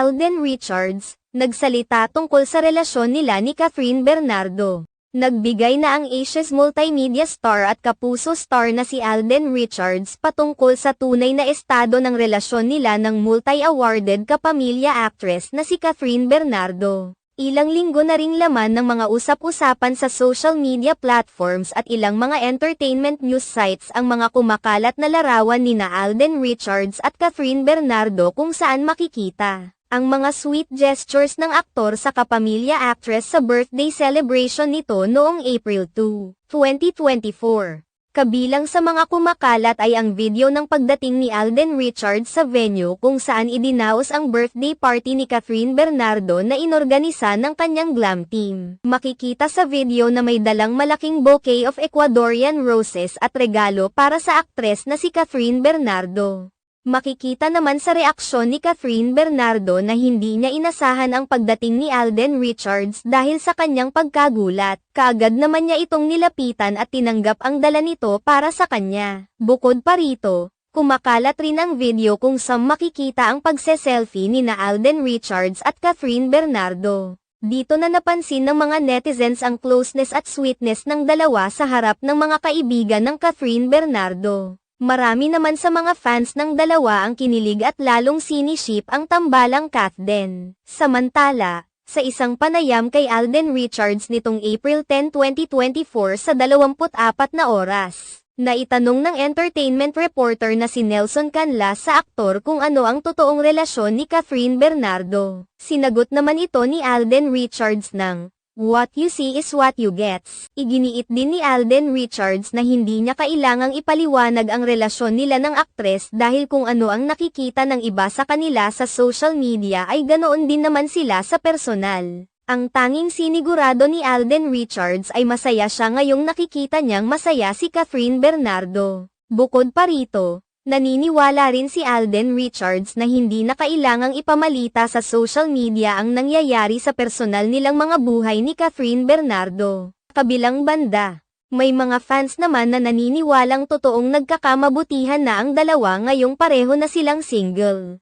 Alden Richards, nagsalita tungkol sa relasyon nila ni Catherine Bernardo. Nagbigay na ang Asia's multimedia star at kapuso star na si Alden Richards patungkol sa tunay na estado ng relasyon nila ng multi-awarded kapamilya actress na si Catherine Bernardo. Ilang linggo na ring laman ng mga usap-usapan sa social media platforms at ilang mga entertainment news sites ang mga kumakalat na larawan nina Alden Richards at Catherine Bernardo kung saan makikita ang mga sweet gestures ng aktor sa kapamilya actress sa birthday celebration nito noong April 2, 2024. Kabilang sa mga kumakalat ay ang video ng pagdating ni Alden Richards sa venue kung saan idinaos ang birthday party ni Catherine Bernardo na inorganisa ng kanyang glam team. Makikita sa video na may dalang malaking bouquet of Ecuadorian roses at regalo para sa aktres na si Catherine Bernardo. Makikita naman sa reaksyon ni Catherine Bernardo na hindi niya inasahan ang pagdating ni Alden Richards dahil sa kanyang pagkagulat. Kaagad naman niya itong nilapitan at tinanggap ang dala nito para sa kanya. Bukod pa rito, kumakalat rin ang video kung saan makikita ang pagse-selfie ni Alden Richards at Catherine Bernardo. Dito na napansin ng mga netizens ang closeness at sweetness ng dalawa sa harap ng mga kaibigan ng Catherine Bernardo. Marami naman sa mga fans ng dalawa ang kinilig at lalong siniship ang tambalang Kathden. Samantala, sa isang panayam kay Alden Richards nitong April 10, 2024 sa 24 na oras, naitanong ng entertainment reporter na si Nelson Canlas sa aktor kung ano ang totoong relasyon ni Catherine Bernardo. Sinagot naman ito ni Alden Richards ng, "What you see is what you get." Iginiit din ni Alden Richards na hindi niya kailangang ipaliwanag ang relasyon nila ng aktres dahil kung ano ang nakikita ng iba sa kanila sa social media ay ganoon din naman sila sa personal. Ang tanging sinigurado ni Alden Richards ay masaya siya ngayong nakikita niyang masaya si Catherine Bernardo. Bukod pa rito, naniniwala rin si Alden Richards na hindi na kailangang ipamalita sa social media ang nangyayari sa personal nilang mga buhay ni Catherine Bernardo. Kabilang banda, may mga fans naman na naniniwalang totoong nagkakamabutihan na ang dalawa ngayong pareho na silang single.